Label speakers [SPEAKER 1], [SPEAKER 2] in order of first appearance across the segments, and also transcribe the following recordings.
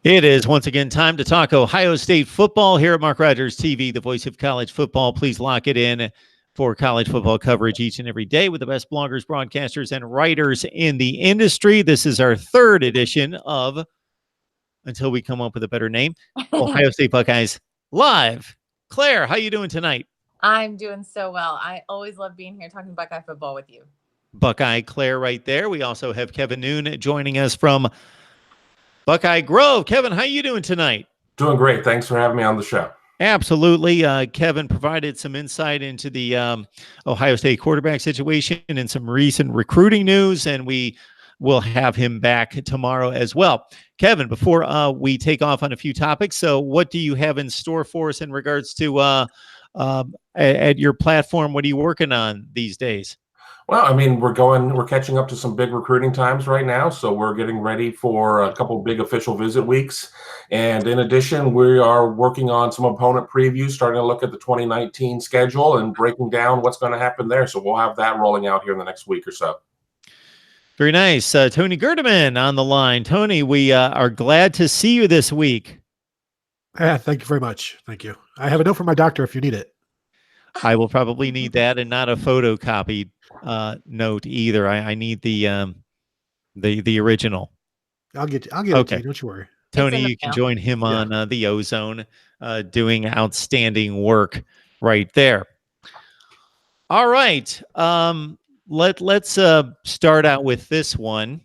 [SPEAKER 1] It is once again time to talk Ohio State football here at Mark Rogers TV, the voice of college football. Please lock it in for college football coverage each and every day with the best bloggers, broadcasters, and writers in the industry. This is our third edition of, until we come up with a better name, Ohio State Buckeyes Live. Claire, how you doing tonight?
[SPEAKER 2] I'm doing so well. I always love being here talking Buckeye football with you.
[SPEAKER 1] Buckeye Claire right there. We also have Kevin Noon joining us from Buckeye Grove. Kevin, how you doing tonight?
[SPEAKER 3] Doing great. Thanks for having me on the show.
[SPEAKER 1] Absolutely. Kevin provided some insight into the Ohio State quarterback situation and some recent recruiting news, and we will have him back tomorrow as well. Kevin, before we take off on a few topics, so what do you have in store for us in regards to at your platform? What are you working on these days?
[SPEAKER 3] Well, I mean, we're catching up to some big recruiting times right now. So we're getting ready for a couple of big official visit weeks. And in addition, we are working on some opponent previews, starting to look at the 2019 schedule and breaking down what's going to happen there. So we'll have that rolling out here in the next week or so.
[SPEAKER 1] Very nice. Tony Gerdeman on the line. Tony, we are glad to see you this week.
[SPEAKER 4] Yeah, thank you very much. Thank you. I have a note from my doctor if you need it.
[SPEAKER 1] I will probably need that and not a photocopied note either. I need the original.
[SPEAKER 4] I'll get it to you. Don't you worry.
[SPEAKER 1] Tony, you can join him on the Ozone, doing outstanding work right there. All right. Let's start out with this one.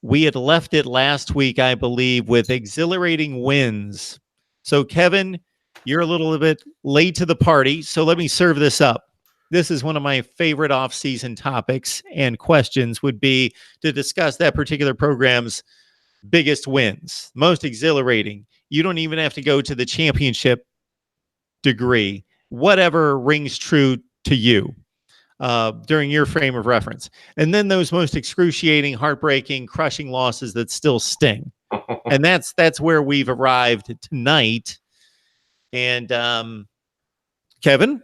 [SPEAKER 1] We had left it last week, I believe, with exhilarating wins. So, Kevin, you're a little bit late to the party, so let me serve this up. This is one of my favorite off-season topics and questions would be to discuss that particular program's biggest wins, most exhilarating. You don't even have to go to the championship degree, whatever rings true to you during your frame of reference. And then those most excruciating, heartbreaking, crushing losses that still sting. And that's where we've arrived tonight. And Kevin,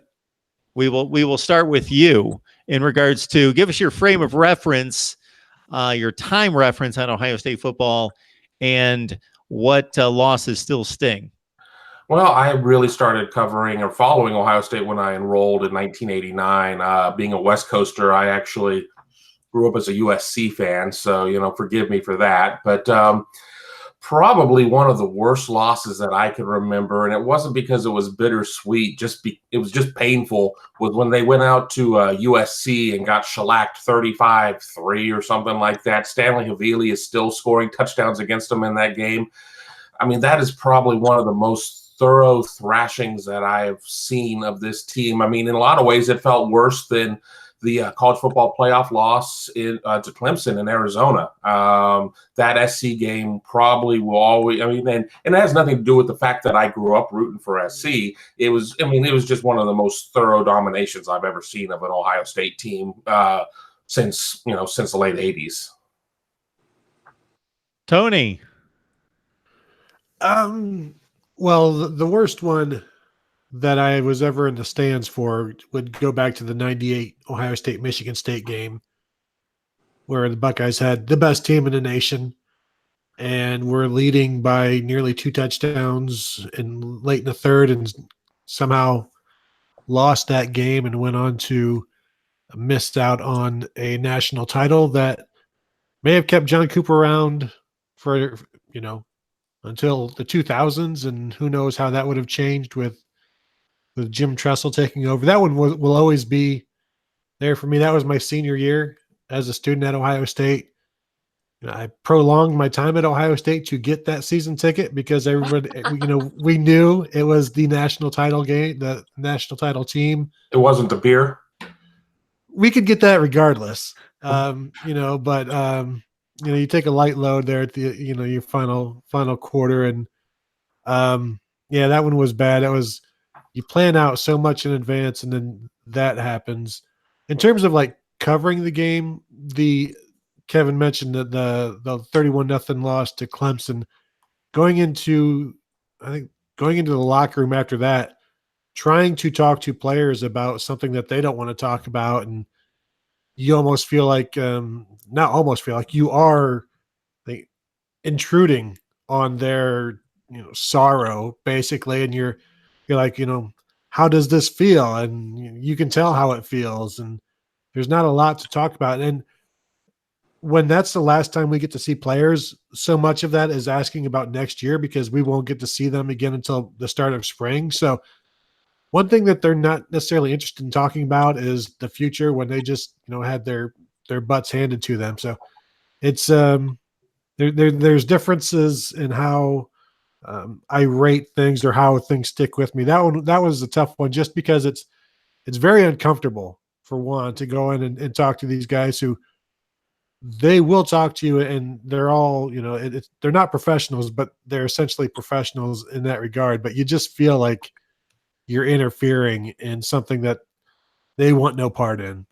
[SPEAKER 1] we will start with you in regards to give us your frame of reference, your time reference on Ohio State football, and what losses still sting.
[SPEAKER 3] Well, I really started covering or following Ohio State when I enrolled in 1989. Being a West Coaster, I actually grew up as a USC fan, so forgive me for that. But probably one of the worst losses that I can remember, and it wasn't because it was bittersweet, it was just painful, was when they went out to USC and got shellacked 35-3 or something like that. Stanley Havili is still scoring touchdowns against them in that game. I mean, that is probably one of the most thorough thrashings that I have seen of this team. I mean, in a lot of ways, it felt worse than the college football playoff loss to Clemson in Arizona. That SC game probably will always, and it has nothing to do with the fact that I grew up rooting for SC. It was just one of the most thorough dominations I've ever seen of an Ohio State team since the late 80s.
[SPEAKER 1] Tony.
[SPEAKER 4] Well, the worst one that I was ever in the stands for would go back to the 98 Ohio State-Michigan State game where the Buckeyes had the best team in the nation and were leading by nearly 2 touchdowns late in the third and somehow lost that game and went on to miss out on a national title that may have kept John Cooper around for, until the 2000s, and who knows how that would have changed with Jim Tressel taking over. That one will always be there for me. That was my senior year as a student at Ohio State. I prolonged my time at Ohio State to get that season ticket because everybody, we knew it was the national title game, the national title team.
[SPEAKER 3] It wasn't the beer.
[SPEAKER 4] We could get that regardless, but you take a light load there at the, your final quarter. And that one was bad. That was, you plan out so much in advance and then that happens. In terms of like covering the game, Kevin mentioned that the 31-0 loss to Clemson, going into the locker room after that, trying to talk to players about something that they don't want to talk about. And you almost feel like, not almost feel like you are intruding on their sorrow basically, and you're like, how does this feel? And you can tell how it feels, and there's not a lot to talk about. And when that's the last time we get to see players, so much of that is asking about next year because we won't get to see them again until the start of spring. So one thing that they're not necessarily interested in talking about is the future when they just had their butts handed to them. So it's there's differences in how I rate things or how things stick with me. That was a tough one just because it's very uncomfortable for one to go in and talk to these guys who they will talk to you, and they're all they're not professionals, but they're essentially professionals in that regard. But you just feel like you're interfering in something that they want no part in.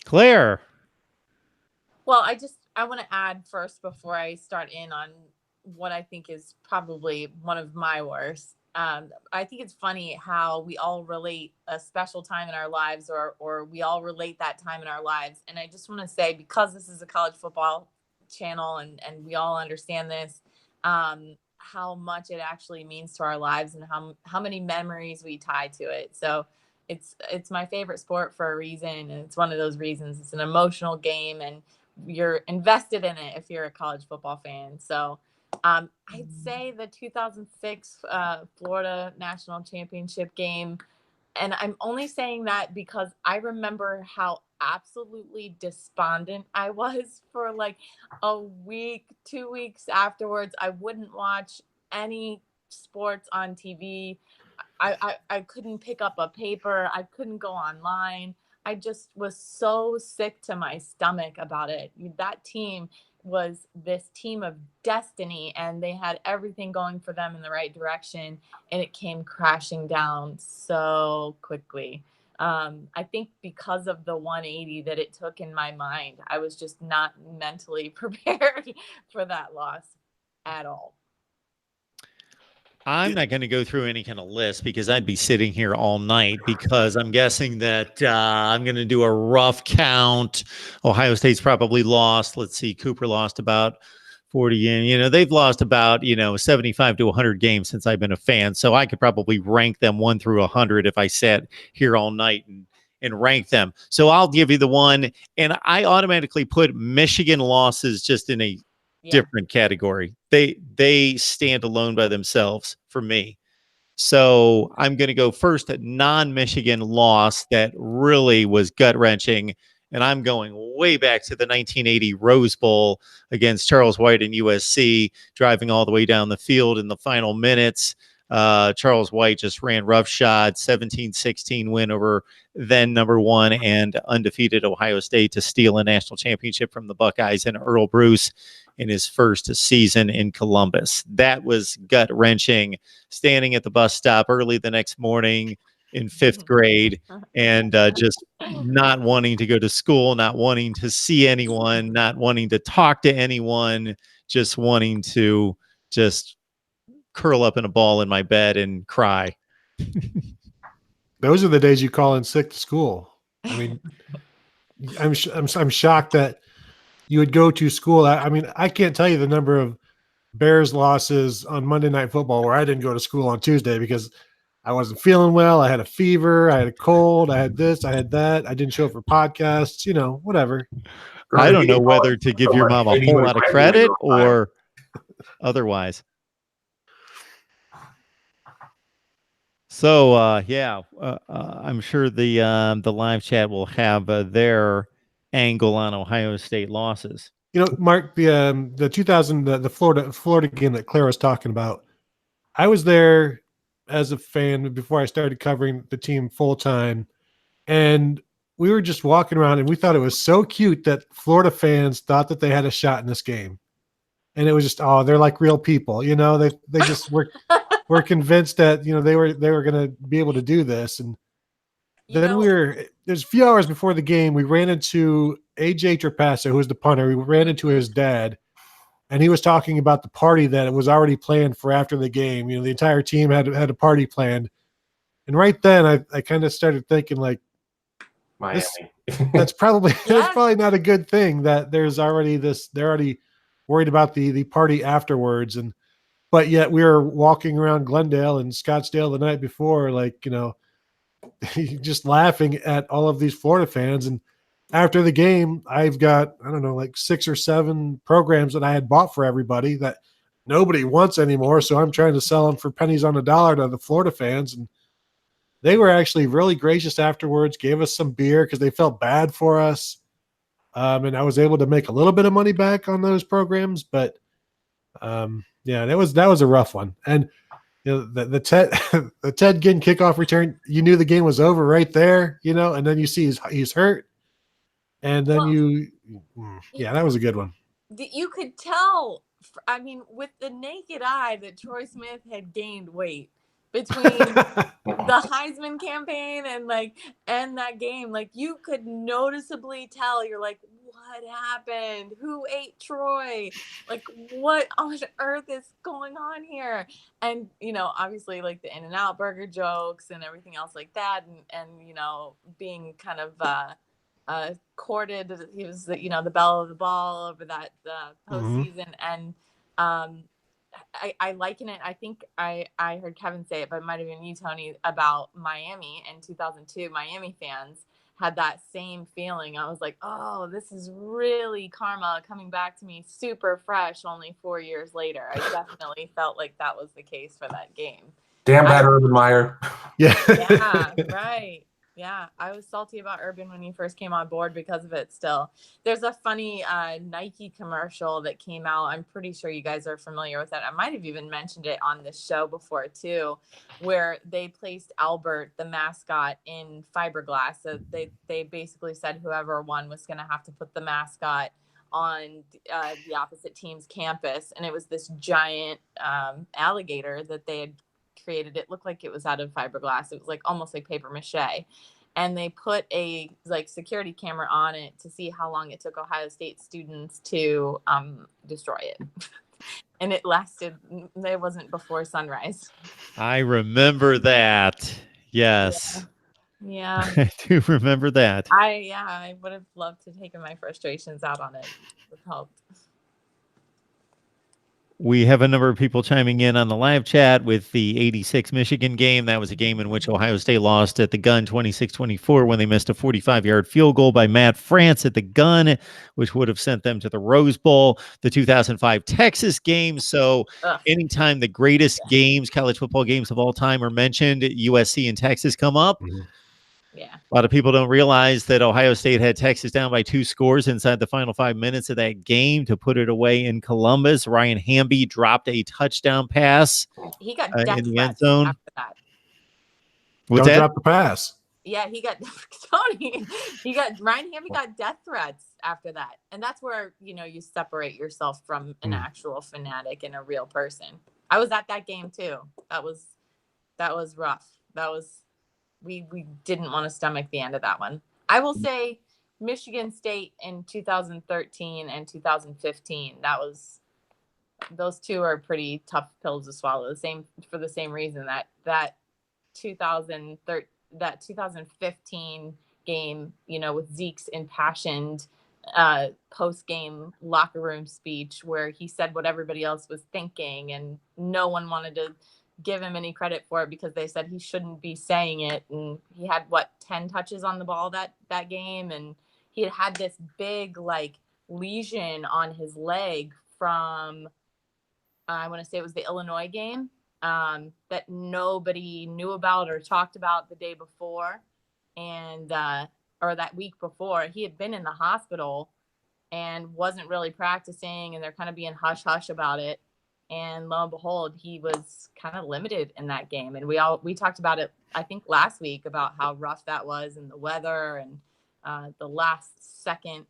[SPEAKER 1] Claire.
[SPEAKER 2] Well, I want to add first before I start in on what I think is probably one of my worst. I think it's funny how we all relate a special time in our lives, or we all relate that time in our lives. And I just want to say, because this is a college football channel and we all understand this, how much it actually means to our lives and how many memories we tie to it. So it's my favorite sport for a reason. And it's one of those reasons. It's an emotional game and you're invested in it if you're a college football fan. So I'd say the 2006 Florida National Championship game. And I'm only saying that because I remember how absolutely despondent I was for like a week, 2 weeks afterwards. I wouldn't watch any sports on TV. I couldn't pick up a paper. I couldn't go online. I just was so sick to my stomach about it. That team was this team of destiny, and they had everything going for them in the right direction, and it came crashing down so quickly. I think because of the 180 that it took in my mind, I was just not mentally prepared for that loss at all.
[SPEAKER 1] I'm not going to go through any kind of list because I'd be sitting here all night, because I'm guessing that I'm going to do a rough count. Ohio State's probably lost. Let's see. Cooper lost about 40 games. They've lost about, 75 to 100 games since I've been a fan. So I could probably rank them 1 through 100 if I sat here all night and rank them. So I'll give you the one. And I automatically put Michigan losses just in a different category. They stand alone by themselves for me. So I'm going to go first at non-Michigan loss that really was gut-wrenching, and I'm going way back to the 1980 Rose Bowl against Charles White and USC, driving all the way down the field in the final minutes. Charles White just ran roughshod, 17-16 win over then number 1 and undefeated Ohio State to steal a national championship from the Buckeyes and Earl Bruce in his first season in Columbus. That was gut-wrenching, standing at the bus stop early the next morning in 5th grade and just not wanting to go to school, not wanting to see anyone, not wanting to talk to anyone, just wanting to just curl up in a ball in my bed and cry.
[SPEAKER 4] Those are the days you call in sick to school. I mean, I'm shocked that you would go to school. I mean, I can't tell you the number of Bears losses on Monday Night Football where I didn't go to school on Tuesday because I wasn't feeling well. I had a fever. I had a cold. I had this. I had that. I didn't show up for podcasts. Whatever.
[SPEAKER 1] I don't know whether to give your mom a whole lot of credit or otherwise. So I'm sure the live chat will have their angle on Ohio State losses.
[SPEAKER 4] Mark, the Florida game that Claire was talking about, I was there as a fan before I started covering the team full time, and we were just walking around and we thought it was so cute that Florida fans thought that they had a shot in this game, and it was just they're like real people, they just were convinced that they were going to be able to do this. And then there's a few hours before the game, we ran into AJ Trapasso, who was the punter. We ran into his dad, and he was talking about the party that was already planned for after the game. The entire team had a party planned. And right then I kind of started thinking, like,
[SPEAKER 3] Miami.
[SPEAKER 4] that's probably not a good thing that there's already they're already worried about the party afterwards. But yet we were walking around Glendale and Scottsdale the night before, like, just laughing at all of these Florida fans. And after the game, I've got, I don't know, like 6 or 7 programs that I had bought for everybody that nobody wants anymore. So I'm trying to sell them for pennies on the dollar to the Florida fans. And they were actually really gracious afterwards, gave us some beer because they felt bad for us. And I was able to make a little bit of money back on those programs. But yeah, that was a rough one. And the Ted the Ted Ginn kickoff return, you knew the game was over right there, and then you see he's hurt. And then that was a good one.
[SPEAKER 2] You could tell, I mean, with the naked eye that Troy Smith had gained weight between the Heisman campaign and that game. Like, you could noticeably tell. You're like, what happened? Who ate Troy? Like, what on earth is going on here? And, obviously, like, the In-N-Out burger jokes and everything else like that. And being kind of courted. He was the belle of the ball over that postseason. And I liken it. I think I heard Kevin say it, but it might have been you, Tony, about Miami in 2002. Miami fans had that same feeling. I was like, oh, this is really karma coming back to me super fresh only 4 years later. I definitely felt like that was the case for that game.
[SPEAKER 3] Damn that Urban Meyer.
[SPEAKER 4] Yeah.
[SPEAKER 2] Yeah, right. Yeah, I was salty about Urban when he first came on board because of it still. There's a funny Nike commercial that came out. I'm pretty sure you guys are familiar with it. I might have even mentioned it on this show before too, where they placed Albert, the mascot, in fiberglass. So they basically said whoever won was going to have to put the mascot on the opposite team's campus. And it was this giant alligator that they had created. It looked like it was out of fiberglass. It was like almost like paper mache, and they put a security camera on it to see how long it took Ohio State students to destroy it. And it lasted. It wasn't before sunrise.
[SPEAKER 1] I remember that. Yes.
[SPEAKER 2] Yeah.
[SPEAKER 1] I do remember that.
[SPEAKER 2] I would have loved to take my frustrations out on it. It would have helped.
[SPEAKER 1] We have a number of people chiming in on the live chat with the 86 Michigan game. That was a game in which Ohio State lost at the gun 26-24 when they missed a 45-yard field goal by Matt France at the gun, which would have sent them to the Rose Bowl. The 2005 Texas game. So anytime the greatest games, college football games of all time are mentioned, USC and Texas come up.
[SPEAKER 4] Mm-hmm.
[SPEAKER 2] Yeah.
[SPEAKER 1] A lot of people don't realize that Ohio State had Texas down by 2 scores inside the final 5 minutes of that game to put it away in Columbus. Ryan Hamby dropped a touchdown pass.
[SPEAKER 2] He got
[SPEAKER 1] in the end zone.
[SPEAKER 2] After that.
[SPEAKER 1] What's
[SPEAKER 4] Don't
[SPEAKER 1] that?
[SPEAKER 4] drop the pass.
[SPEAKER 2] Yeah, he got Tony. Ryan Hamby got death threats after that, and that's where you separate yourself from an actual fanatic and a real person. I was at that game too. That was rough. That was. We didn't want to stomach the end of that one. I will say Michigan State in 2013 and 2015, those two are pretty tough pills to swallow. For the same reason that 2015 game, with Zeke's impassioned post-game locker room speech where he said what everybody else was thinking, and no one wanted to give him any credit for it because they said he shouldn't be saying it. And he had 10 touches on the ball that game, and he had this big lesion on his leg from I want to say it was the Illinois game that nobody knew about or talked about the day before, and or that week before. He had been in the hospital and wasn't really practicing, and they're kind of being hush hush about it. And lo and behold, he was kind of limited in that game. And we talked about it, I think, last week about how rough that was and the weather and the last second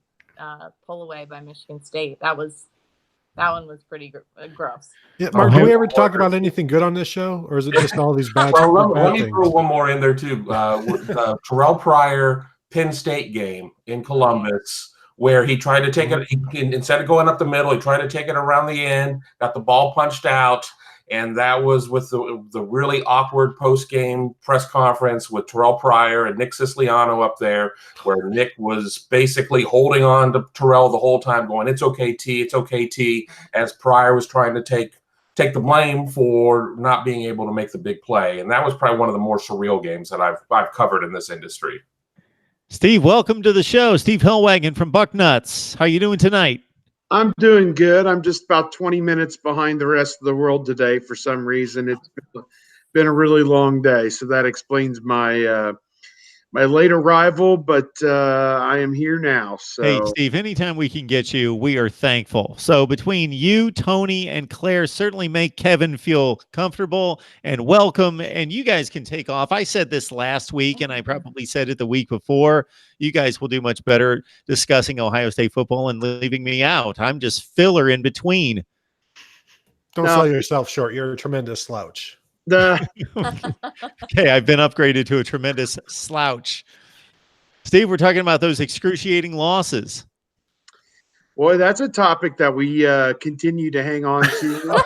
[SPEAKER 2] pull away by Michigan State. That one was pretty gross.
[SPEAKER 4] Yeah, Mark, do we ever talk about anything good on this show, or is it just all these bad?
[SPEAKER 3] Well, let me throw one more in there too. The Terrell Pryor Penn State game in Columbus, where he tried to take it, instead of going up the middle, he tried to take it around the end, got the ball punched out, And that was with the really awkward post-game press conference with Terrell Pryor and Nick Siciliano up there, where Nick was basically holding on to Terrell the whole time, going, "It's okay, T, it's okay, T," as Pryor was trying to take the blame for not being able to make the big play. And that was probably one of the more surreal games that I've covered in this industry.
[SPEAKER 1] Steve, welcome to the show. Steve Hellwagon from Bucknuts. How you doing tonight?
[SPEAKER 5] I'm doing good. I'm just about 20 minutes behind the rest of the world today for some reason. It's been a really long day, so that explains my my late arrival, but I am here now. So,
[SPEAKER 1] hey, Steve, anytime we can get you, we are thankful. So between you, Tony, and Claire, certainly make Kevin feel comfortable and welcome, and you guys can take off. I said this last week, and I probably said it the week before. You guys will do much better discussing Ohio State football and leaving me out. I'm just filler in between.
[SPEAKER 4] Don't sell yourself short. You're a tremendous slouch.
[SPEAKER 1] Okay, I've been upgraded to a tremendous slouch. Steve, we're talking about those excruciating losses.
[SPEAKER 5] Boy, that's a topic that we continue to hang on to.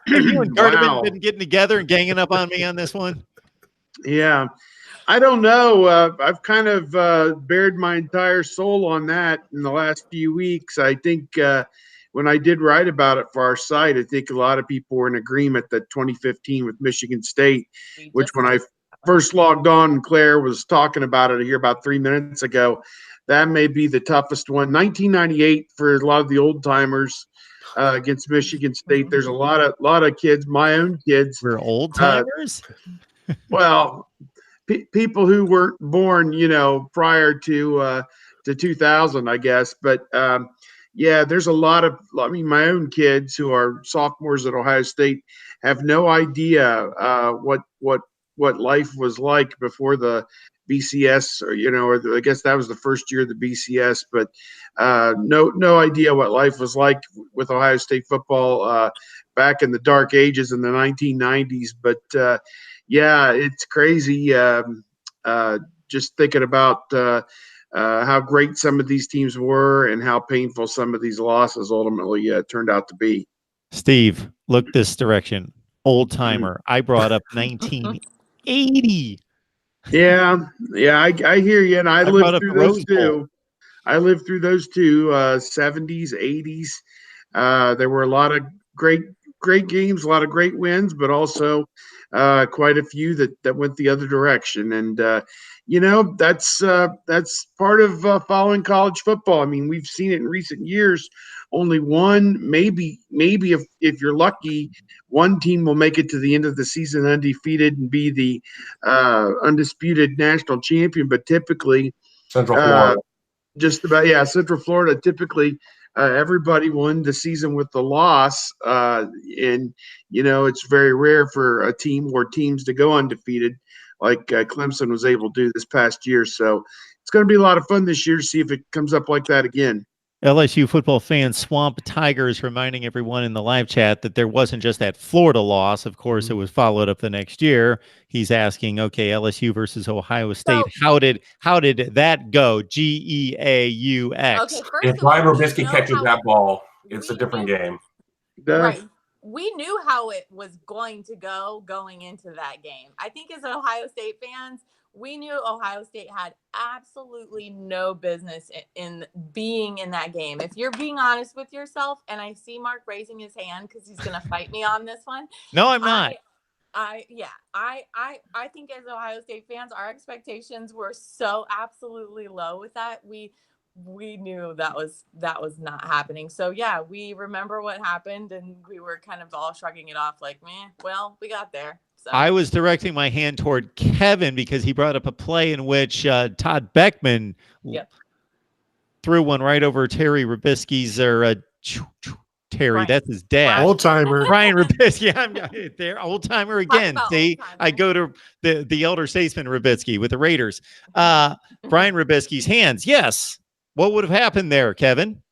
[SPEAKER 1] Have you and Gardeman been getting together and ganging up on me on this one?
[SPEAKER 5] Yeah. I don't know. I've kind of bared my entire soul on that in the last few weeks. I think when I did write about it for our site, I think a lot of people were in agreement that 2015 with Michigan State, which when I first logged on and Claire was talking about it here about 3 minutes ago, that may be the toughest one. 1998 for a lot of the old timers against Michigan State. There's a lot of kids, my own kids.
[SPEAKER 1] We're old timers?
[SPEAKER 5] Well, people who weren't born, prior to 2000, I guess. But yeah, there's a lot of, my own kids who are sophomores at Ohio State have no idea what life was like before the BCS, or I guess that was the first year of the BCS, but no idea what life was like with Ohio State football back in the dark ages in the 1990s. But yeah, it's crazy just thinking about how great some of these teams were and how painful some of these losses ultimately turned out to be.
[SPEAKER 1] Steve, look this direction. Old timer. I brought up 1980.
[SPEAKER 5] Yeah, I hear you, and I lived through those too. I lived through those two, 70s, 80s. There were a lot of great games, a lot of great wins, but also quite a few that went the other direction. And that's part of following college football. I mean, we've seen it in recent years. Only one, maybe if you're lucky, one team will make it to the end of the season undefeated and be the undisputed national champion. But typically,
[SPEAKER 3] Central Florida.
[SPEAKER 5] Central Florida. Typically, everybody won the season with the loss, and it's very rare for a team or teams to go undefeated like Clemson was able to do this past year. So it's going to be a lot of fun this year to see if it comes up like that again.
[SPEAKER 1] LSU football fan Swamp Tigers reminding everyone in the live chat that there wasn't just that Florida loss. Of course, it was followed up the next year. He's asking, okay, LSU versus Ohio State. How did that go? GEAUX.
[SPEAKER 2] Okay,
[SPEAKER 3] if Brian Robisky catches that ball, it's a different game.
[SPEAKER 2] Right. We knew how it was going to go going into that game. I think as Ohio State fans, we knew Ohio State had absolutely no business in being in that game. If you're being honest with yourself, and I see Mark raising his hand because he's going to fight me on this one.
[SPEAKER 1] No, I'm not.
[SPEAKER 2] I think as Ohio State fans, our expectations were so absolutely low with that. We knew that was not happening. So yeah, we remember what happened, and we were kind of all shrugging it off like, meh, well, we got there. So.
[SPEAKER 1] I was directing my hand toward Kevin because he brought up a play in which Todd Beckman threw one right over Terry Robisky's Terry. Right. That's his dad.
[SPEAKER 4] Old timer.
[SPEAKER 1] Brian Robisky. I'm there. Old timer again. See, I go to the elder statesman Robisky with the Raiders. Brian Robisky's hands. Yes. What would have happened there, Kevin?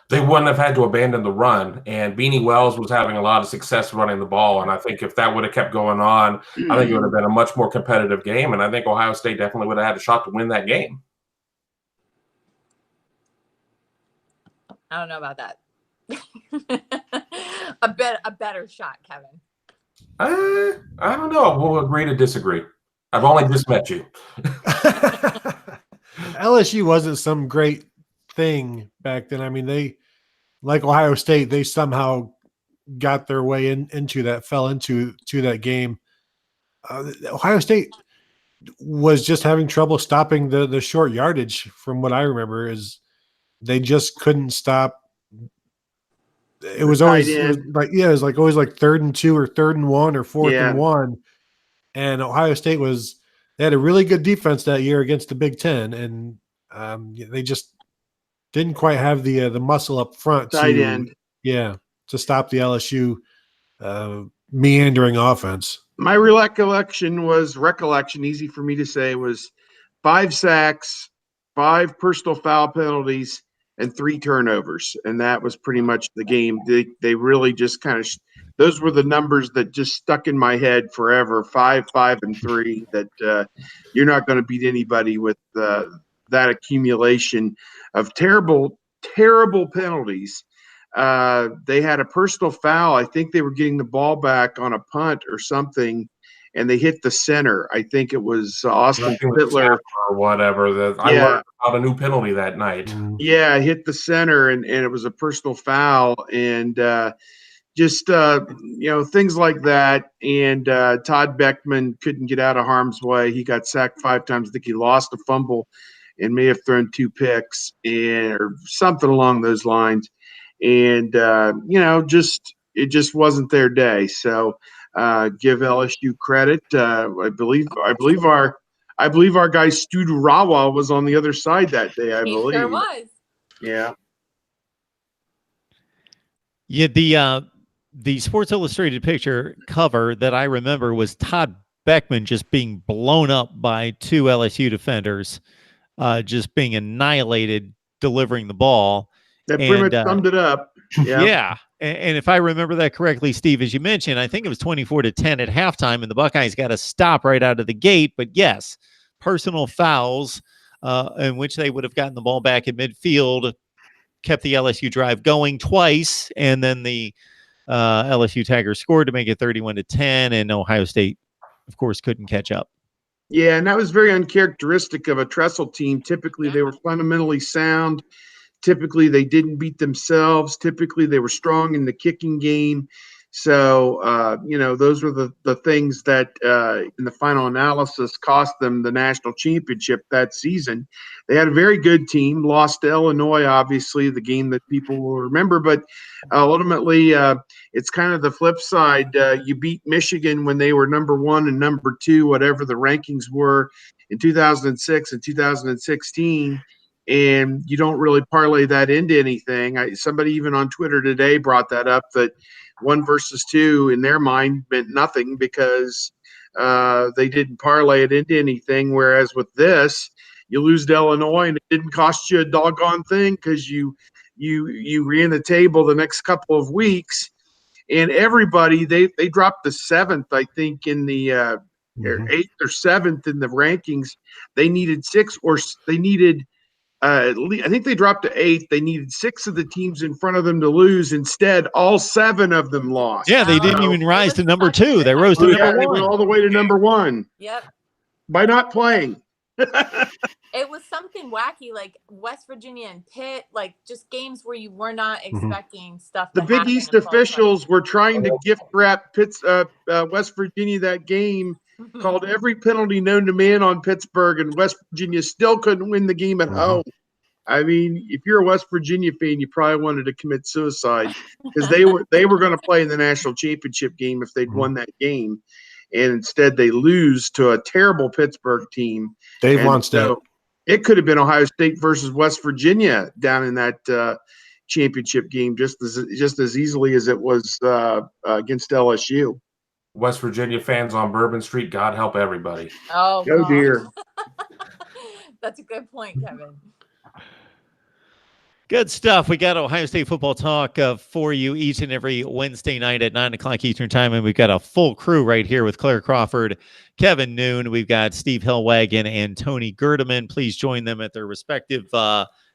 [SPEAKER 3] They wouldn't have had to abandon the run, and Beanie Wells was having a lot of success running the ball. And I think if that would have kept going on, I think it would have been a much more competitive game. And I think Ohio State definitely would have had a shot to win that game.
[SPEAKER 2] I don't know about that. a better shot, Kevin.
[SPEAKER 3] I don't know. We'll agree to disagree. I've only just met you.
[SPEAKER 4] LSU wasn't some great thing back then. I mean, they, like Ohio State, they somehow got their way into that, fell into that game. Ohio State was just having trouble stopping the short yardage. From what I remember, is they just couldn't stop. It was always always like 3rd and 2 or 3rd and 1 or 4th and 1. And Ohio State they had a really good defense that year against the Big Ten, and they just didn't quite have the muscle up front to stop the LSU meandering offense.
[SPEAKER 5] My recollection, easy for me to say, was 5 sacks, 5 personal foul penalties, and 3 turnovers. And that was pretty much the game. They really just kind of those were the numbers that just stuck in my head forever. 5, 5, and 3, that you're not going to beat anybody with that accumulation of terrible, terrible penalties. They had a personal foul. I think they were getting the ball back on a punt or something, and they hit the center. I think it was Austin Fittler
[SPEAKER 3] or whatever. I learned about a new penalty that night.
[SPEAKER 5] Yeah, hit the center, and it was a personal foul, and just things like that. And Todd Beckman couldn't get out of harm's way. He got sacked 5 times. I think he lost a fumble and may have thrown 2 picks or something along those lines. And it just wasn't their day. So give LSU credit. I believe our guy Stu Rawa was on the other side that day. I believe
[SPEAKER 2] sure was.
[SPEAKER 5] Yeah.
[SPEAKER 1] Yeah. The Sports Illustrated picture cover that I remember was Todd Beckman just being blown up by 2 LSU defenders, just being annihilated delivering the ball.
[SPEAKER 5] That pretty much summed it up.
[SPEAKER 1] Yeah. And if I remember that correctly, Steve, as you mentioned, I think it was 24-10 at halftime, and the Buckeyes got to stop right out of the gate. But yes, personal fouls in which they would have gotten the ball back at midfield, kept the LSU drive going twice, and then the LSU Tigers scored to make it 31-10, and Ohio State, of course, couldn't catch up.
[SPEAKER 5] Yeah, and that was very uncharacteristic of a Tressel team. Typically, they were fundamentally sound. Typically, they didn't beat themselves. Typically, they were strong in the kicking game. So, those were the things that in the final analysis cost them the national championship that season. They had a very good team, lost to Illinois, obviously, the game that people will remember. But ultimately, it's kind of the flip side. You beat Michigan when they were number 1 and number 2, whatever the rankings were, in 2006 and 2016. And you don't really parlay that into anything. Somebody even on Twitter today brought that up, that 1 versus 2 in their mind meant nothing because they didn't parlay it into anything. Whereas with this, you lose to Illinois and it didn't cost you a doggone thing because you ran the table the next couple of weeks. And everybody, they dropped the 7th, I think, in the 8th or 7th in the rankings. They needed 6 or they needed I think they dropped to 8th. They needed 6 of the teams in front of them to lose. Instead, all 7 of them lost.
[SPEAKER 1] Yeah, they didn't even rise to number 2. They rose to number 1.
[SPEAKER 5] They went all the way to number 1.
[SPEAKER 2] Yep.
[SPEAKER 5] By not playing.
[SPEAKER 2] It was something wacky, like West Virginia and Pitt, like just games where you were not expecting stuff.
[SPEAKER 5] The Big East officials were trying to gift wrap West Virginia that game. Called every penalty known to man on Pittsburgh, and West Virginia still couldn't win the game at home. I mean, if you're a West Virginia fan, you probably wanted to commit suicide because they were going to play in the national championship game if they'd won that game, and instead they lose to a terrible Pittsburgh team.
[SPEAKER 4] Dave Lonsdale.
[SPEAKER 5] It could have been Ohio State versus West Virginia down in that championship game just as easily as it was against LSU.
[SPEAKER 3] West Virginia fans on Bourbon Street, God help everybody.
[SPEAKER 2] Oh
[SPEAKER 5] dear.
[SPEAKER 2] That's a good point, Kevin.
[SPEAKER 1] Good stuff. We got Ohio State football talk for you each and every Wednesday night at 9 o'clock Eastern time. And we've got a full crew right here with Claire Crawford, Kevin Noon. We've got Steve Hellwagon and Tony Gerdeman. Please join them at their respective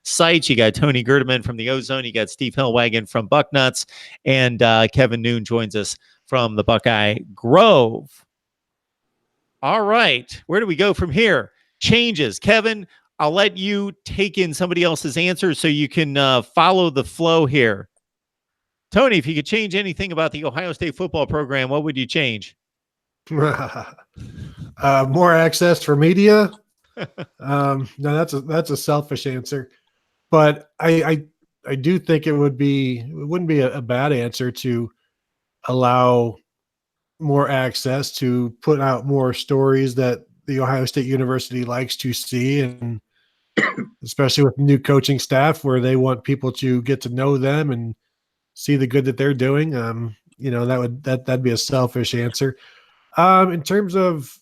[SPEAKER 1] sites. You got Tony Gerdeman from the Ozone. You got Steve Hillwagon from Bucknuts. And Kevin Noon joins us from the Buckeye Grove. All right. Where do we go from here? Changes. Kevin, I'll let you take in somebody else's answer so you can follow the flow here. Tony, if you could change anything about the Ohio State football program, what would you change?
[SPEAKER 4] More access for media. No, that's a selfish answer, but I do think it wouldn't be a bad answer to allow more access, to put out more stories that the Ohio State University likes to see, and especially with new coaching staff where they want people to get to know them and see the good that they're doing. That'd be a selfish answer. In terms of,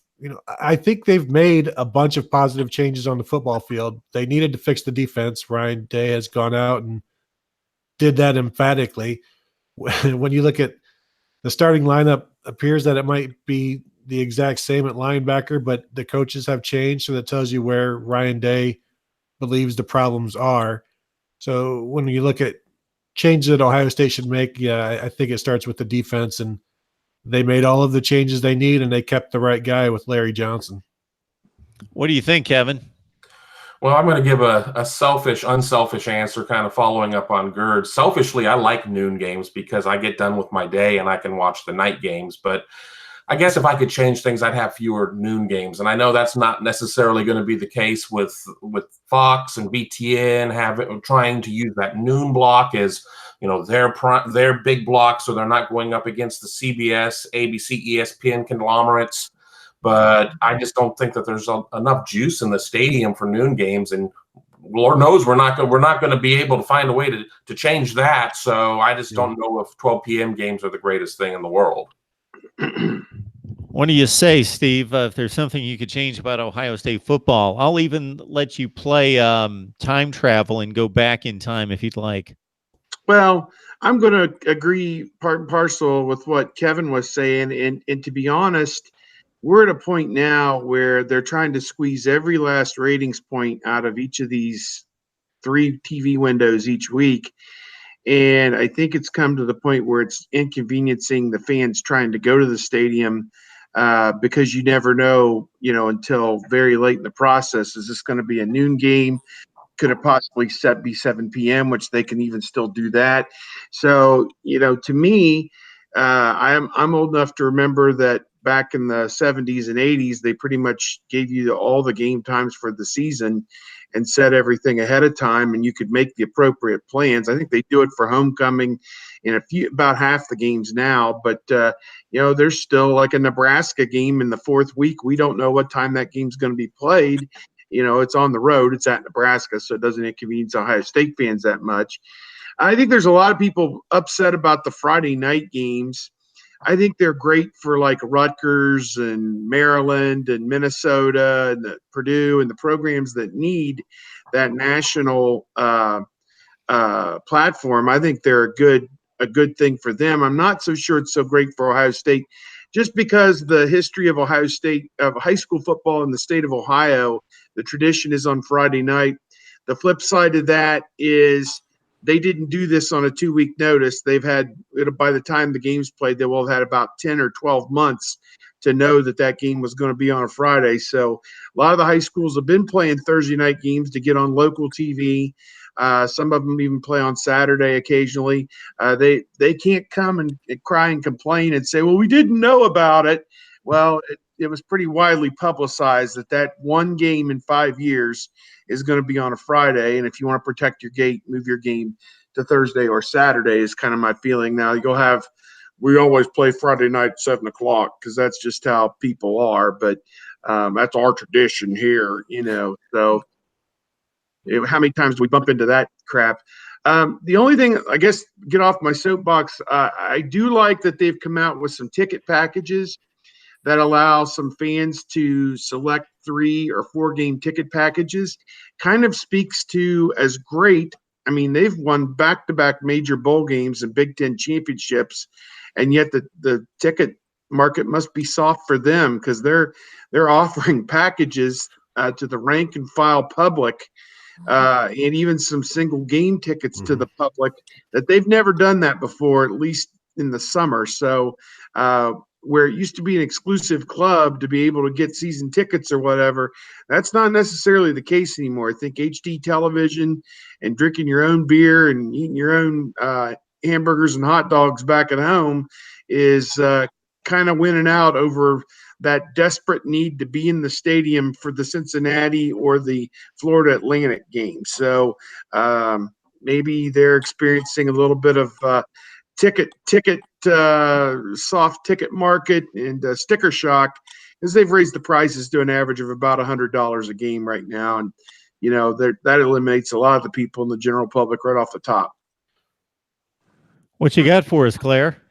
[SPEAKER 4] I think they've made a bunch of positive changes on the football field. They needed to fix the defense. Ryan Day has gone out and did that emphatically. When you look at the starting lineup, appears that it might be the exact same at linebacker, but the coaches have changed, so that tells you where Ryan Day believes the problems are. So when you look at changes that Ohio State should make, I think it starts with the defense, and they made all of the changes they need, and they kept the right guy with Larry Johnson.
[SPEAKER 1] What do you think, Kevin?
[SPEAKER 3] Well, I'm going to give a selfish, unselfish answer, kind of following up on Gerd. Selfishly, I like noon games because I get done with my day and I can watch the night games. But I guess if I could change things, I'd have fewer noon games. And I know that's not necessarily going to be the case with Fox and BTN trying to use that noon block as, their big block, so they're not going up against the CBS, ABC, ESPN conglomerates. But I just don't think that there's enough juice in the stadium for noon games, and Lord knows we're not going to be able to find a way to change that. So I just don't know if 12 p.m. games are the greatest thing in the world.
[SPEAKER 1] What do you say, Steve? If there's something you could change about Ohio State football, I'll even let you play time travel and go back in time if you'd like.
[SPEAKER 5] Well, I'm going to agree part and parcel with what Kevin was saying, and to be honest, we're at a point now where they're trying to squeeze every last ratings point out of each of these 3 TV windows each week. And I think it's come to the point where it's inconveniencing the fans trying to go to the stadium because you never know, until very late in the process. Is this going to be a noon game? Could it possibly be 7 p.m., which they can even still do that? So, to me, I'm old enough to remember that back in the 70s and 80s, they pretty much gave you all the game times for the season and set everything ahead of time, and you could make the appropriate plans. I think they do it for homecoming in about half the games now, but there's still like a Nebraska game in the 4th week. We don't know what time that game's going to be played. It's on the road. It's at Nebraska, so it doesn't inconvenience Ohio State fans that much. I think there's a lot of people upset about the Friday night games. I think they're great for like Rutgers and Maryland and Minnesota and Purdue and the programs that need that national platform. I think they're a good thing for them. I'm not so sure it's so great for Ohio State, just because the history of Ohio State, of high school football in the state of Ohio, the tradition is on Friday night. The flip side of that is they didn't do this on a 2-week notice. They've had, by the time the game's played, they will have had about 10 or 12 months to know that game was going to be on a Friday. So a lot of the high schools have been playing Thursday night games to get on local TV. Some of them even play on Saturday occasionally. They can't come and cry and complain and say, well, we didn't know about it. Well, it was pretty widely publicized that one game in 5 years is going to be on a Friday. And if you want to protect your gate, move your game to Thursday or Saturday is kind of my feeling. Now we always play Friday night at 7 o'clock because that's just how people are. But that's our tradition here, so how many times do we bump into that crap? The only thing, I guess, get off my soapbox, I do like that they've come out with some ticket packages that allow some fans to select 3 or 4 game ticket packages. Kind of speaks to as great. I mean, they've won back-to-back major bowl games and Big Ten championships, and yet the ticket market must be soft for them because they're offering packages to the rank and file public and even some single game tickets to the public that they've never done that before, at least in the summer. So where it used to be an exclusive club to be able to get season tickets or whatever, that's not necessarily the case anymore. I think HD television and drinking your own beer and eating your own hamburgers and hot dogs back at home is kind of winning out over that desperate need to be in the stadium for the Cincinnati or the Florida Atlantic game. So maybe they're experiencing a little bit of soft ticket market and sticker shock, because they've raised the prices to an average of about $100 a game right now. And, you know, that eliminates a lot of the people in the general public right off the top.
[SPEAKER 1] What you got for us, Claire?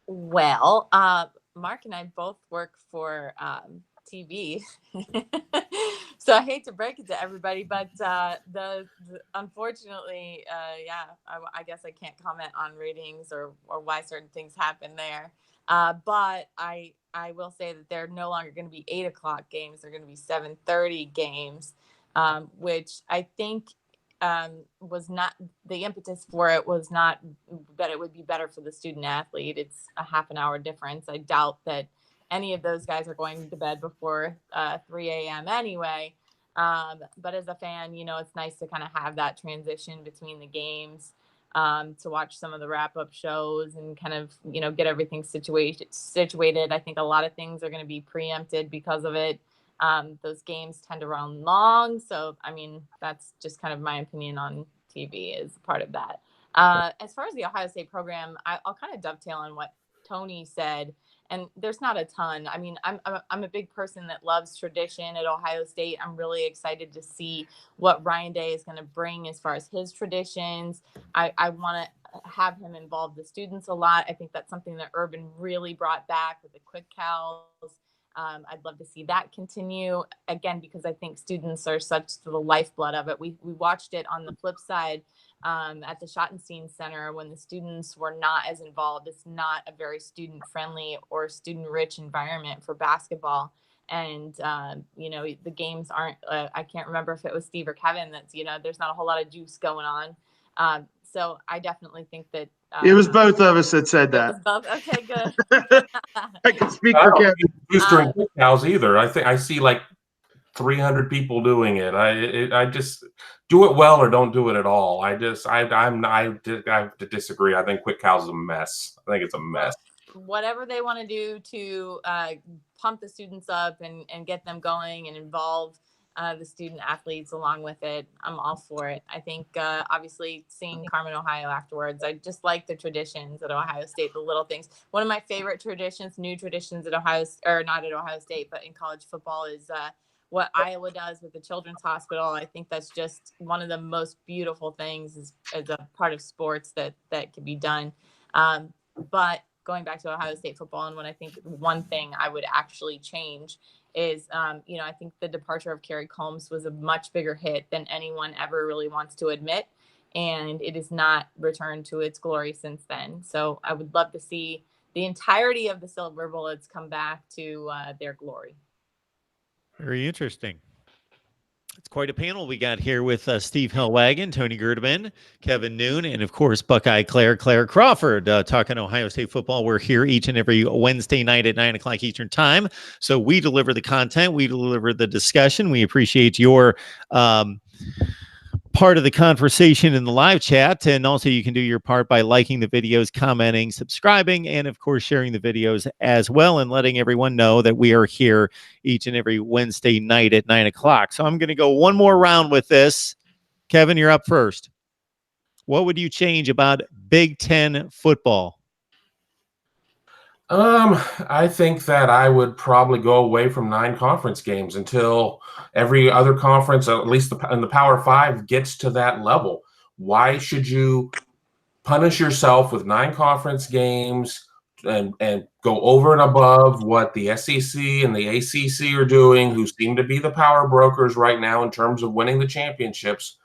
[SPEAKER 2] Well, Mark and I both work for TV, so I hate to break it to everybody, but unfortunately, I guess I can't comment on ratings or why certain things happen there. But I will say that they're no longer going to be 8 o'clock games; they're going to be 7:30 games, which I think was not the impetus for it was not that it would be better for the student athlete. It's a half an hour difference. I doubt that any of those guys are going to bed before 3 a.m. anyway. But as a fan, you know, it's nice to kind of have that transition between the games, to watch some of the wrap-up shows and kind of, you know, get everything situated. I think a lot of things are going to be preempted because of it. Those games tend to run long. So, I mean, that's just kind of my opinion on TV is part of that. As far as the Ohio State program, I'll kind of dovetail on what Tony said. And there's not a ton. I mean, I'm a big person that loves tradition at Ohio State. I'm really excited to see what Ryan Day is going to bring as far as his traditions. I want to have him involve the students a lot. I think that's something that Urban really brought back with the quick cows. I'd love to see that continue again, because I think students are such the lifeblood of it. We watched it on the flip side at the Schottenstein Center when the students were not as involved. It's not a very student friendly or student rich environment for basketball. And, you know, the games aren't, I can't remember if it was Steve or Kevin that's, you know, there's not a whole lot of juice going on. So I definitely think that
[SPEAKER 5] it was both of us that said that.
[SPEAKER 2] Okay, good.
[SPEAKER 5] I can speak for Kevin.
[SPEAKER 3] During cows either. I think I see like 300 people doing it. I just do it well or don't do it at all. I have to disagree. I think quick cows is a mess. I think it's a mess.
[SPEAKER 2] Whatever they want to do to pump the students up and get them going and involve the student athletes along with it, I'm all for it. I think obviously seeing Carmen, Ohio afterwards, I just like the traditions at Ohio State, the little things. One of my favorite traditions, new traditions at Ohio, or not at Ohio State, but in college football is what Iowa does with the Children's Hospital. I think that's just one of the most beautiful things as a part of sports that can be done. But going back to Ohio State football, and what I think one thing I would actually change is, you know, I think the departure of Kerry Combs was a much bigger hit than anyone ever really wants to admit. And it has not returned to its glory since then. So I would love to see the entirety of the Silver Bullets come back to their glory.
[SPEAKER 1] Very interesting. It's quite a panel we got here with Steve Hellwagon, Tony Gerdeman, Kevin Noon, and of course, Buckeye Claire Crawford, talking Ohio State football. We're here each and every Wednesday night at 9 o'clock Eastern time. So we deliver the content. We deliver the discussion. We appreciate your part of the conversation in the live chat. And also you can do your part by liking the videos, commenting, subscribing, and of course, sharing the videos as well and letting everyone know that we are here each and every Wednesday night at 9 o'clock. So I'm going to go one more round with this. Kevin, you're up first. What would you change about Big Ten football?
[SPEAKER 3] I think that I would probably go away from 9 conference games until every other conference, at least in the Power 5, gets to that level. Why should you punish yourself with 9 conference games and go over and above what the SEC and the ACC are doing, who seem to be the power brokers right now in terms of winning the championships?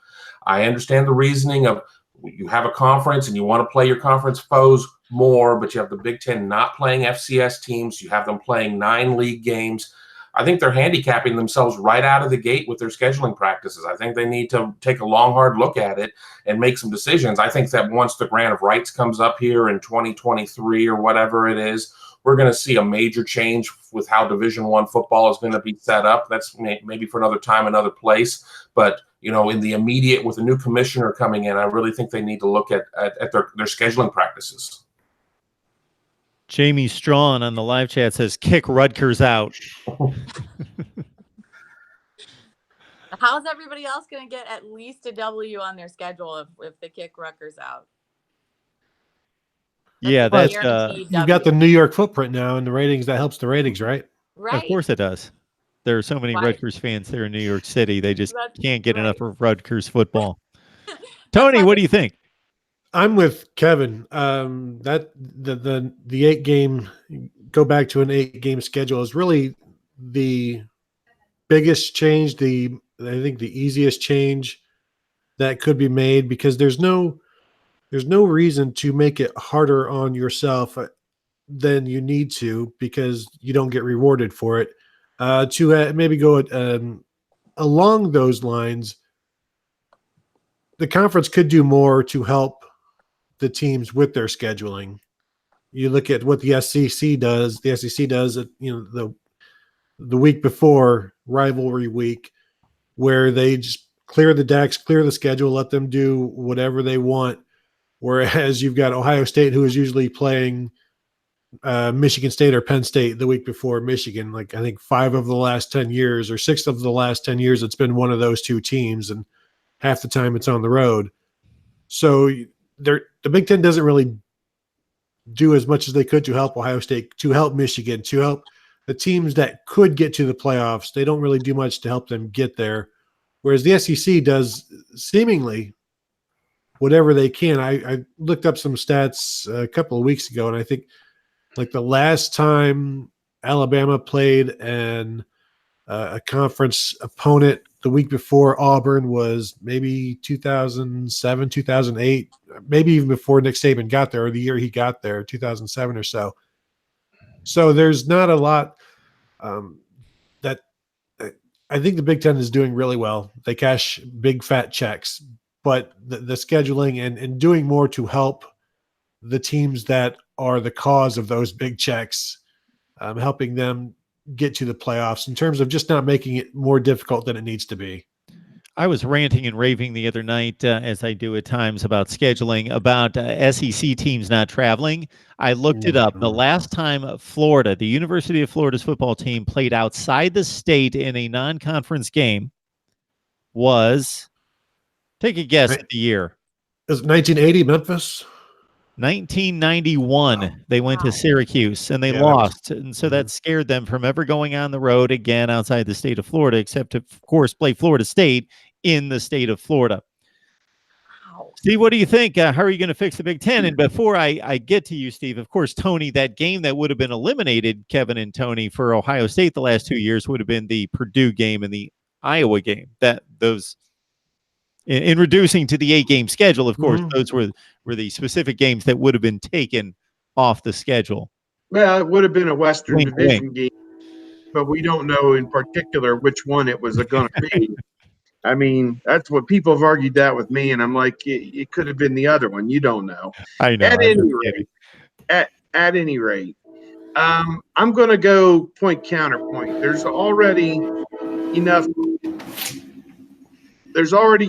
[SPEAKER 3] I understand the reasoning of you have a conference and you want to play your conference foes more, but you have the Big Ten not playing FCS teams. You have them playing 9 league games. I think they're handicapping themselves right out of the gate with their scheduling practices. I think they need to take a long, hard look at it and make some decisions. I think that once the grant of rights comes up here in 2023 or whatever it is, we're going to see a major change with how Division I football is going to be set up. That's maybe for another time, another place. But, you know, in the immediate, with a new commissioner coming in, I really think they need to look at their scheduling practices.
[SPEAKER 1] Jamie Strawn on the live chat says, kick Rutgers out.
[SPEAKER 2] How's everybody else going to get at least a W on their schedule if they kick Rutgers out?
[SPEAKER 1] Yeah, that's
[SPEAKER 4] you've got the New York footprint now, and the ratings, that helps the ratings, right?
[SPEAKER 2] Right.
[SPEAKER 1] Of course it does. There are so many Rutgers fans there in New York City. They just can't get enough of Rutgers football. Tony, what do you think?
[SPEAKER 4] I'm with Kevin. That the 8-game, go back to an 8-game schedule is really the biggest change. I think the easiest change that could be made, because there's no reason to make it harder on yourself than you need to, because you don't get rewarded for it. To maybe go along those lines, the conference could do more to help the teams with their scheduling. You look at what the SEC does. The SEC does it, the week before rivalry week, where they just clear the decks, clear the schedule, let them do whatever they want. Whereas you've got Ohio State, who is usually playing Michigan State or Penn State the week before Michigan. Like, I think 5 of the last 10 years or 6 of the last 10 years, it's been one of those two teams, and half the time it's on the road. So the Big Ten doesn't really do as much as they could to help Ohio State, to help Michigan, to help the teams that could get to the playoffs. They don't really do much to help them get there. Whereas the SEC does seemingly whatever they can. I looked up some stats a couple of weeks ago, and I think like the last time Alabama played a conference opponent the week before Auburn was maybe 2007, 2008, maybe even before Nick Saban got there, or the year he got there, 2007 or so. So there's not a lot that I think the Big Ten is doing really well. They cash big fat checks, but the scheduling and doing more to help the teams that are the cause of those big checks, helping them get to the playoffs in terms of just not making it more difficult than it needs to be.
[SPEAKER 1] I was ranting and raving the other night, as I do at times, about scheduling, about SEC teams not traveling. I looked it up. The last time Florida, the University of Florida's football team, played outside the state in a non-conference game was, take a guess at the year.
[SPEAKER 4] It was 1980 Memphis?
[SPEAKER 1] 1991, they went to Syracuse and they lost. And so that scared them from ever going on the road again outside the state of Florida, except to, of course, play Florida State in the state of Florida. Wow. Steve, what do you think? How are you going to fix the Big Ten? And before I get to you, Steve, of course, Tony, that game that would have been eliminated, Kevin and Tony, for Ohio State the last 2 years would have been the Purdue game and the Iowa game. Those in reducing to the 8-game schedule, of course, those were the specific games that would have been taken off the schedule.
[SPEAKER 5] Well, it would have been a Western Division game, but we don't know in particular which one it was going to be. I mean, that's what people have argued that with me, and I'm like, it could have been the other one. You don't know.
[SPEAKER 1] I know.
[SPEAKER 5] At any rate, I'm going to go point counterpoint. There's already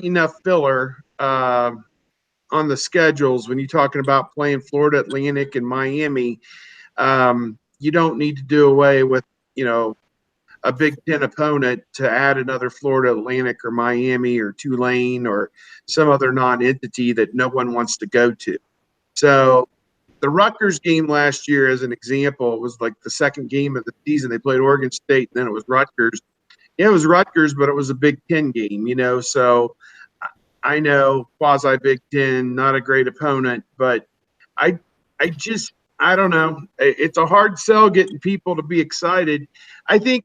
[SPEAKER 5] enough filler on the schedules when you're talking about playing Florida Atlantic and Miami. You don't need to do away with, a Big Ten opponent to add another Florida Atlantic or Miami or Tulane or some other non-entity that no one wants to go to. So the Rutgers game last year, as an example, was like the second game of the season. They played Oregon State, and then it was Rutgers. Yeah, it was Rutgers, but it was a Big Ten game, so I know quasi Big Ten, not a great opponent, but I don't know. It's a hard sell getting people to be excited. I think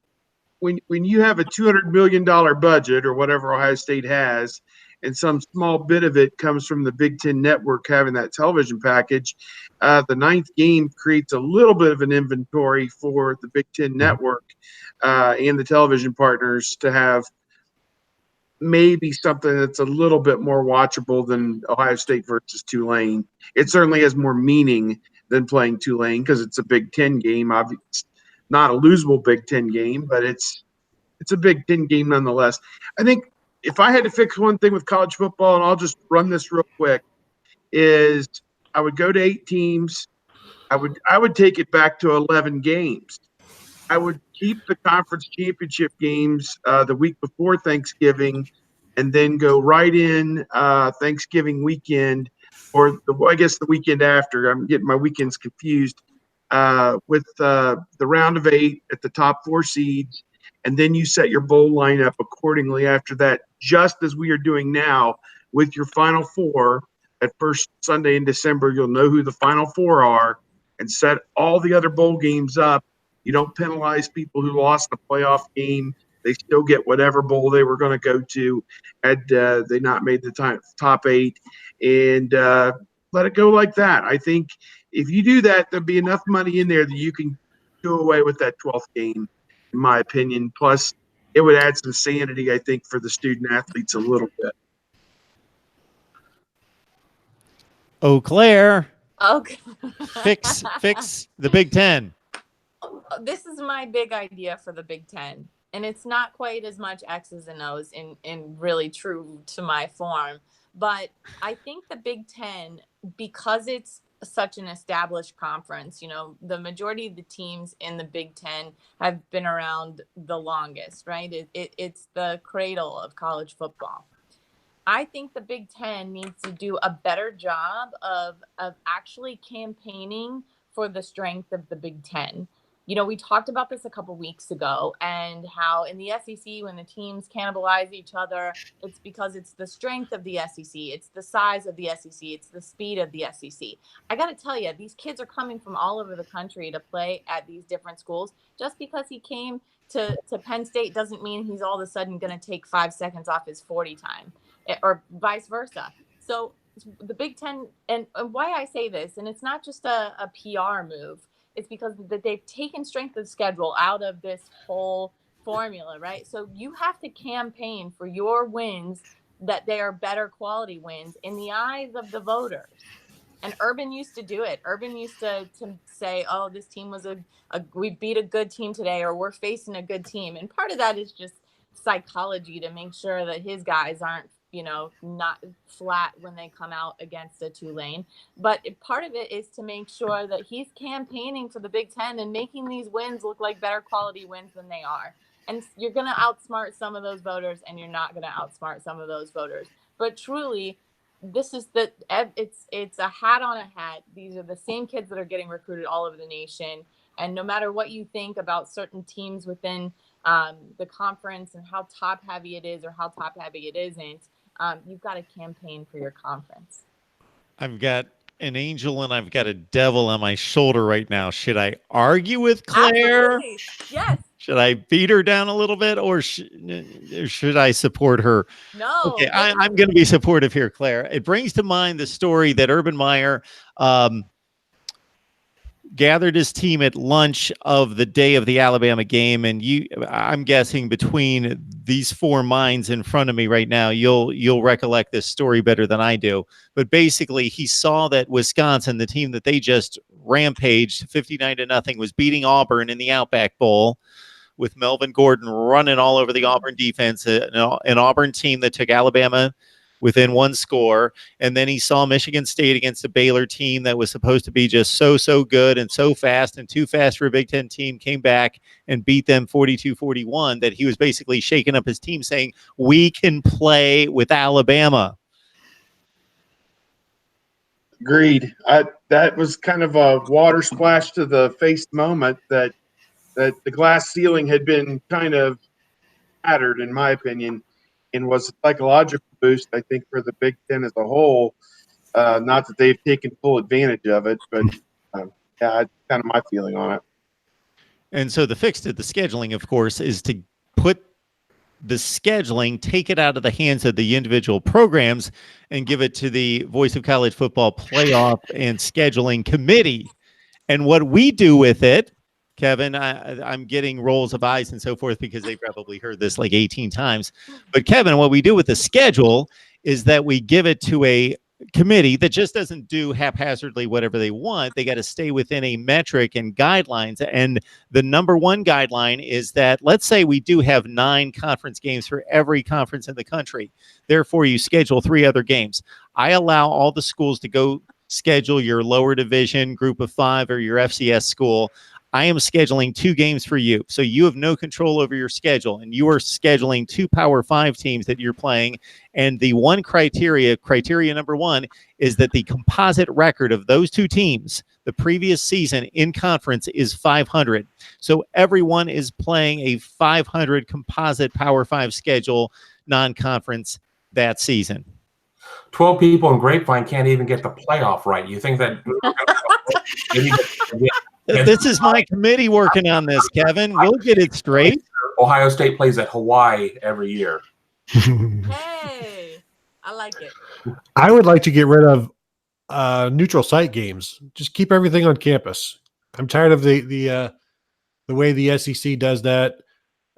[SPEAKER 5] when you have a $200 million budget or whatever Ohio State has, and some small bit of it comes from the Big Ten Network having that television package. The ninth game creates a little bit of an inventory for the Big Ten Network and the television partners to have maybe something that's a little bit more watchable than Ohio State versus Tulane. It certainly has more meaning than playing Tulane because it's a Big Ten game. It's not a losable Big Ten game, but it's a Big Ten game nonetheless. I think if I had to fix one thing with college football, and I'll just run this real quick, is I would go to 8 teams. I would take it back to 11 games. I would keep the conference championship games the week before Thanksgiving, and then go right in Thanksgiving weekend, or I guess the weekend after. I'm getting my weekends confused with the round of 8 at the top 4 seeds, and then you set your bowl lineup accordingly after that, just as we are doing now with your Final Four. At first Sunday in December, you'll know who the Final Four are and set all the other bowl games up. You don't penalize people who lost the playoff game. They still get whatever bowl they were going to go to had they not made the top 8, and let it go like that. I think if you do that, there'll be enough money in there that you can do away with that 12th game, in my opinion. Plus, it would add some sanity, I think, for the student athletes a little bit.
[SPEAKER 1] Eau Claire,
[SPEAKER 2] Okay.
[SPEAKER 1] fix the Big Ten.
[SPEAKER 2] This is my big idea for the Big Ten. And it's not quite as much X's and O's in really true to my form. But I think the Big Ten, because it's such an established conference, you know, the majority of the teams in the Big Ten have been around the longest, right? It's the cradle of college football. I think the Big Ten needs to do a better job of actually campaigning for the strength of the Big Ten. You know, we talked about this a couple weeks ago, and how in the SEC, when the teams cannibalize each other, it's because it's the strength of the SEC, it's the size of the SEC, it's the speed of the SEC. I got to tell you, these kids are coming from all over the country to play at these different schools. Just because he came to Penn State doesn't mean he's all of a sudden going to take 5 seconds off his 40 time, or vice versa. So the Big Ten, and why I say this, and it's not just a PR move, it's because they've taken strength of schedule out of this whole formula, right? So you have to campaign for your wins, that they are better quality wins in the eyes of the voters. And Urban used to do it. Urban used to say, oh, this team was we beat a good team today, or we're facing a good team. And part of that is just psychology to make sure that his guys aren't, you know, not flat when they come out against a Tulane. But part of it is to make sure that he's campaigning for the Big Ten and making these wins look like better quality wins than they are. And you're going to outsmart some of those voters, and you're not going to outsmart some of those voters. But truly, this is it's a hat on a hat. These are the same kids that are getting recruited all over the nation. And no matter what you think about certain teams within the conference and how top heavy it is or how top heavy it isn't, you've got to campaign for your conference.
[SPEAKER 1] I've got an angel and I've got a devil on my shoulder right now. Should I argue with Claire?
[SPEAKER 2] Absolutely. Yes.
[SPEAKER 1] Should I beat her down a little bit, or should I support her?
[SPEAKER 2] No.
[SPEAKER 1] Okay, I'm going to be supportive here, Claire. It brings to mind the story that Urban Meyer gathered his team at lunch of the day of the Alabama game, and I'm guessing between these 4 minds in front of me right now, you'll recollect this story better than I do. But basically, he saw that Wisconsin, the team that they just rampaged 59-0, was beating Auburn in the Outback Bowl, with Melvin Gordon running all over the Auburn defense, an Auburn team that took Alabama within 1 score. And then he saw Michigan State against a Baylor team that was supposed to be just so good and so fast, and too fast for a Big Ten team, came back and beat them 42-41, that he was basically shaking up his team saying, we can play with Alabama.
[SPEAKER 5] Agreed. That was kind of a water splash to the face moment that the glass ceiling had been kind of shattered, in my opinion, and was a psychological boost, I think, for the Big Ten as a whole. Not that they've taken full advantage of it, but yeah, that's kind of my feeling on it.
[SPEAKER 1] And so the fix to the scheduling, of course, is to put the scheduling, take it out of the hands of the individual programs and give it to the Voice of College Football Playoff and Scheduling Committee. And what we do with it, Kevin, I'm getting rolls of eyes and so forth because they probably heard this like 18 times. But Kevin, what we do with the schedule is that we give it to a committee that just doesn't do haphazardly whatever they want. They got to stay within a metric and guidelines. And the number one guideline is that, let's say we do have 9 conference games for every conference in the country. Therefore, you schedule 3 other games. I allow all the schools to go schedule your lower division group of 5 or your FCS school. I am scheduling 2 games for you. So you have no control over your schedule, and you are scheduling 2 Power 5 teams that you're playing. And the one criteria number 1, is that the composite record of those 2 teams the previous season in conference is 500. So everyone is playing a 500 composite Power 5 schedule, non-conference that season.
[SPEAKER 3] 12 people in Grapevine can't even get the playoff right. You think that
[SPEAKER 1] this is my committee working on this, Kevin. We'll get it straight.
[SPEAKER 3] Ohio State plays at Hawaii every year.
[SPEAKER 2] Hey, I like it.
[SPEAKER 4] I would like to get rid of neutral site games. Just keep everything on campus. I'm tired of the way the SEC does that.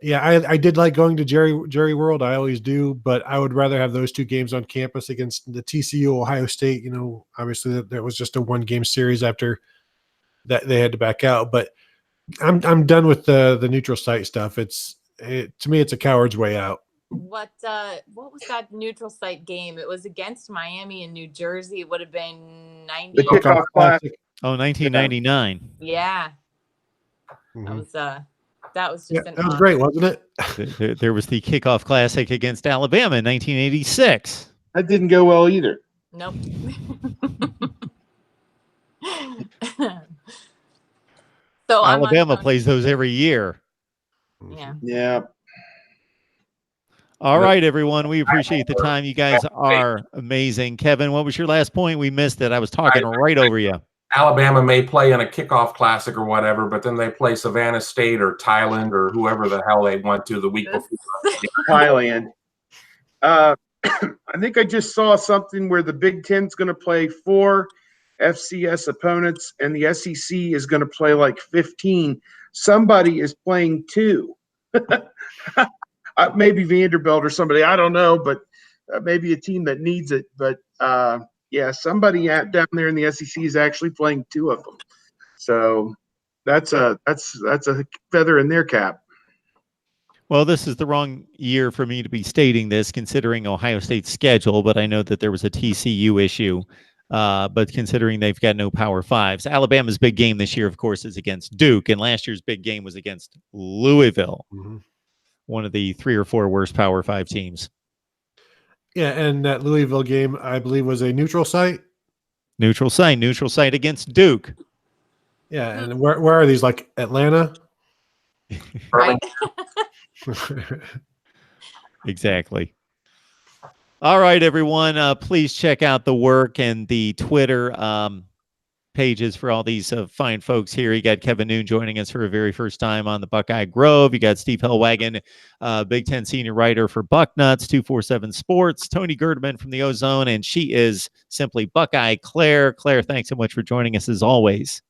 [SPEAKER 4] Yeah, I did like going to Jerry World. I always do, but I would rather have those 2 games on campus against the TCU Ohio State. You know, obviously that was just a 1-game series after that they had to back out. But I'm done with the neutral site stuff. To me, it's a coward's way out.
[SPEAKER 2] What was that neutral site game? It was against Miami and New Jersey. It would have been 90.
[SPEAKER 5] The kickoff classic.
[SPEAKER 1] Oh, 1999.
[SPEAKER 2] Yeah.
[SPEAKER 4] Mhm.
[SPEAKER 2] That was just
[SPEAKER 4] That was great, wasn't it?
[SPEAKER 1] There was the kickoff classic against Alabama in 1986.
[SPEAKER 5] That didn't go well either.
[SPEAKER 2] Nope. So
[SPEAKER 1] Alabama plays those every year.
[SPEAKER 2] Yeah.
[SPEAKER 5] Yeah.
[SPEAKER 1] All right, everyone. We appreciate the time. You guys are amazing. Kevin, what was your last point? We missed it. I was talking right over you.
[SPEAKER 3] Alabama may play in a kickoff classic or whatever, but then they play Savannah State or Thailand or whoever the hell they went to the week before.
[SPEAKER 5] Thailand. I think I just saw something where the Big Ten's going to play 4 FCS opponents and the SEC is going to play like 15. Somebody is playing 2. Maybe Vanderbilt or somebody. I don't know, but maybe a team that needs it. But yeah, somebody down there in the SEC is actually playing 2 of them. So that's a feather in their cap.
[SPEAKER 1] Well, this is the wrong year for me to be stating this, considering Ohio State's schedule, but I know that there was a TCU issue. But considering they've got no Power 5s, Alabama's big game this year, of course, is against Duke, and last year's big game was against Louisville, one of the 3 or 4 worst Power 5 teams.
[SPEAKER 4] Yeah, and that Louisville game, I believe, was a neutral site.
[SPEAKER 1] Neutral site against Duke.
[SPEAKER 4] Yeah, and where are these? Like Atlanta?
[SPEAKER 2] Right.
[SPEAKER 1] Exactly. All right, everyone. Please check out the work and the Twitter pages for all these fine folks here. You got Kevin Noon joining us for a very first time on the Buckeye Grove. You got Steve Hellwagon, Big Ten senior writer for Bucknuts, 247 Sports, Tony Gerdman from the Ozone, and she is simply Buckeye Claire. Claire, thanks so much for joining us as always.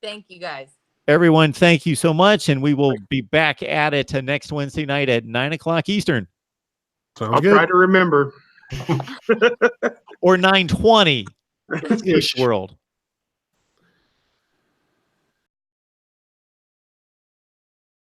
[SPEAKER 2] Thank you, guys.
[SPEAKER 1] Everyone, thank you so much, and we will be back at it next Wednesday night at 9 o'clock Eastern.
[SPEAKER 5] I'll try to remember.
[SPEAKER 1] Or 9:20 East World.